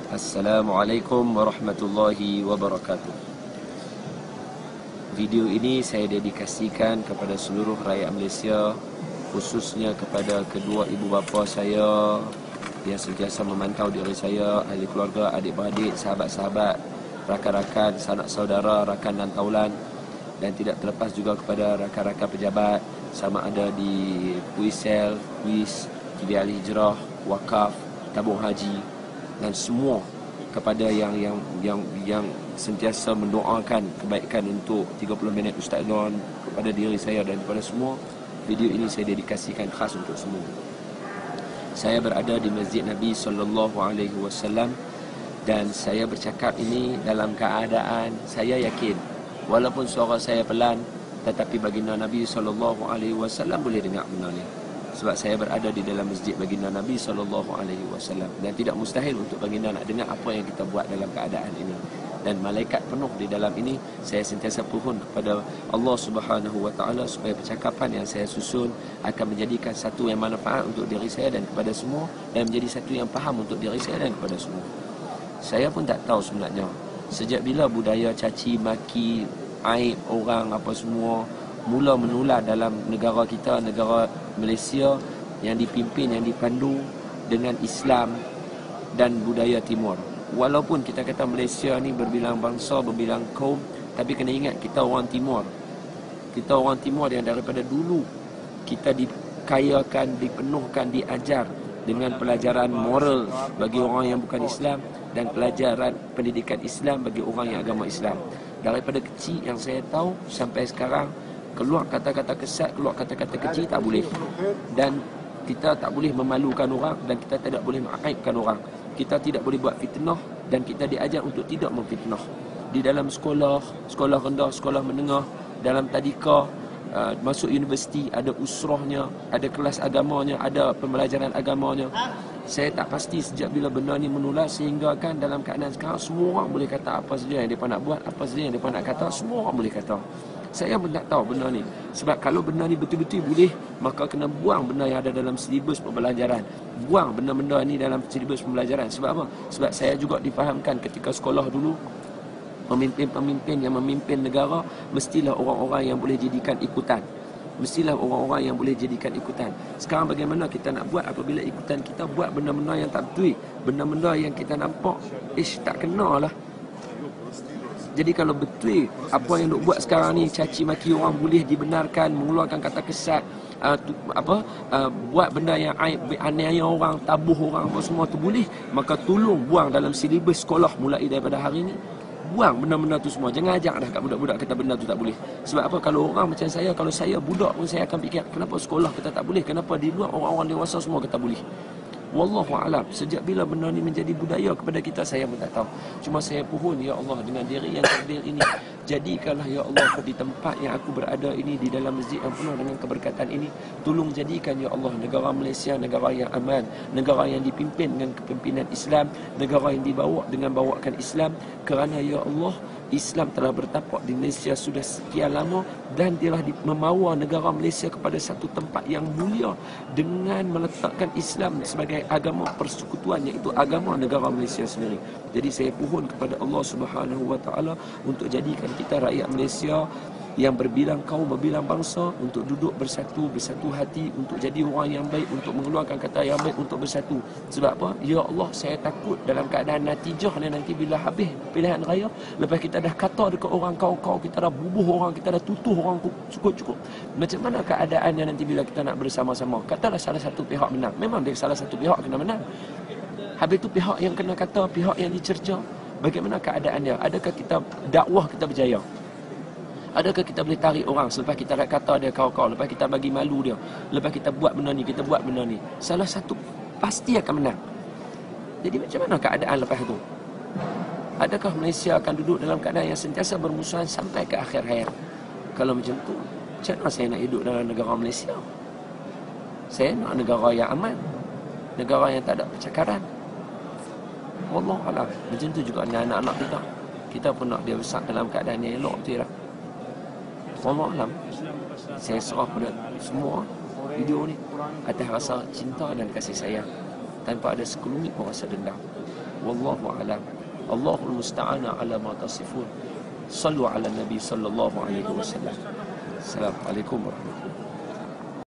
Assalamualaikum warahmatullahi wabarakatuh. Video ini saya dedikasikan kepada seluruh rakyat Malaysia, khususnya kepada kedua ibu bapa saya yang sentiasa memantau diri saya, ahli keluarga, adik-beradik, sahabat-sahabat, rakan-rakan, sanak saudara, rakan dan taulan, dan tidak terlepas juga kepada rakan-rakan pejabat sama ada di Puisel, Puis, Jili Al-Hijrah, Wakaf, Tabung Haji, dan semua kepada yang sentiasa mendoakan kebaikan untuk 30 minit Ustaz Don, kepada diri saya dan kepada semua. Video ini saya dedikasikan khas untuk semua. Saya berada di Masjid Nabi SAW dan saya bercakap ini dalam keadaan saya yakin walaupun suara saya pelan, tetapi baginda Nabi SAW boleh dengar benda ni. Sebab saya berada di dalam masjid baginda Nabi SAW, dan tidak mustahil untuk baginda nak dengar apa yang kita buat dalam keadaan ini. Dan malaikat penuh di dalam ini. Saya sentiasa pohon kepada Allah Subhanahu Wa Taala supaya percakapan yang saya susun akan menjadikan satu yang manfaat untuk diri saya dan kepada semua, dan menjadi satu yang faham untuk diri saya dan kepada semua. Saya pun tak tahu sebenarnya sejak bila budaya caci maki, aib orang apa semua mula menular dalam negara kita, negara Malaysia yang dipimpin, yang dipandu dengan Islam dan budaya timur. Walaupun kita kata Malaysia ni berbilang bangsa, berbilang kaum, tapi kena ingat kita orang timur. Kita orang timur yang daripada dulu kita dikayakan, dipenuhkan, diajar dengan pelajaran moral bagi orang yang bukan Islam dan pelajaran pendidikan Islam bagi orang yang agama Islam. Daripada kecil yang saya tahu sampai sekarang, keluar kata-kata kesat, keluar kata-kata keji tak boleh. Dan kita tak boleh memalukan orang, dan kita tidak boleh mengaibkan orang. Kita tidak boleh buat fitnah, dan kita diajar untuk tidak memfitnah. Di dalam sekolah, sekolah rendah, sekolah menengah, dalam tadika, masuk universiti, ada usrahnya, ada kelas agamanya, ada pembelajaran agamanya. Saya tak pasti sejak bila benda ni menular sehingga kan dalam keadaan sekarang semua orang boleh kata apa saja yang mereka nak buat, apa saja yang mereka nak kata, semua orang boleh kata. Saya pun tak tahu benda ni. Sebab kalau benda ni betul-betul boleh, maka kena buang benda yang ada dalam silibus pembelajaran. Buang benda-benda ni dalam silibus pembelajaran. Sebab apa? Sebab saya juga difahamkan ketika sekolah dulu, pemimpin-pemimpin yang memimpin negara mestilah orang-orang yang boleh jadikan ikutan. Mestilah orang-orang yang boleh jadikan ikutan. Sekarang bagaimana kita nak buat apabila ikutan kita buat benda-benda yang tak betul, benda-benda yang kita nampak tak kena lah. Jadi kalau betul apa yang duk buat sekarang ni, caci maki orang boleh dibenarkan, mengeluarkan kata kesat, buat benda yang aib, aniaya orang, tabuh orang apa semua tu boleh, maka tolong buang dalam silibus sekolah mulai daripada hari ni. Buang benda-benda tu semua. Jangan ajak dah kat budak-budak kata benda tu tak boleh. Sebab apa? Kalau orang macam saya, kalau saya budak pun saya akan fikir, kenapa sekolah kita tak boleh? Kenapa di luar orang-orang dewasa semua kata boleh? Wallahu a'lam. Sejak bila benda ni menjadi budaya kepada kita, saya pun tak tahu. Cuma saya pohon, ya Allah, dengan diri yang takdir ini, jadikanlah ya Allah di tempat yang aku berada ini, di dalam masjid yang penuh dengan keberkatan ini, tolong jadikan ya Allah negara Malaysia negara yang aman, negara yang dipimpin dengan kepimpinan Islam, negara yang dibawa dengan bawakan Islam. Kerana ya Allah, Islam telah bertapak di Malaysia sudah sekian lama, dan telah membawa negara Malaysia kepada satu tempat yang mulia dengan meletakkan Islam sebagai agama persekutuan, iaitu agama negara Malaysia sendiri. Jadi saya pohon kepada Allah Subhanahu Wa Taala untuk jadikan kita rakyat Malaysia yang berbilang kaum, berbilang bangsa, untuk duduk bersatu hati, untuk jadi orang yang baik, untuk mengeluarkan kata yang baik, untuk bersatu. Sebab apa? Ya Allah, saya takut dalam keadaan natijah ni nanti bila habis pilihan raya, lepas kita dah kata dekat orang kau, kita dah bubuh orang, kita dah tutuh orang cukup-cukup. Macam mana keadaannya nanti bila kita nak bersama-sama? Katalah salah satu pihak menang. Memang dia salah satu pihak kena menang. Habis tu pihak yang kena kata, pihak yang dicerca, bagaimana keadaan dia? Adakah kita dakwah kita berjaya? Adakah kita boleh tarik orang selepas kita dah kata dia kau-kau, lepas kita bagi malu dia, lepas kita buat benda ni, kita buat benda ni, salah satu pasti akan menang. Jadi macam mana keadaan lepas tu? Adakah Malaysia akan duduk dalam keadaan yang sentiasa bermusuhan sampai ke akhir hayat? Kalau macam tu, macam mana saya nak hidup dalam negara Malaysia? Saya nak negara yang aman, negara yang tak ada percakaran. Wallahualam. Macam tu juga dengan anak-anak kita. Kita pun nak dia besar dalam keadaan yang elok, betul tak? Wallahualam. Saya serah pada semua video ni atas rasa cinta dan kasih sayang. tanpa ada sekelumit pun rasa dendam. Wallahu a'lam. Allahul musta'ana ala ma tasifun. Sallu ala Nabi sallallahu alaihi wasallam. Assalamualaikum warahmatullahi wabarakatuh.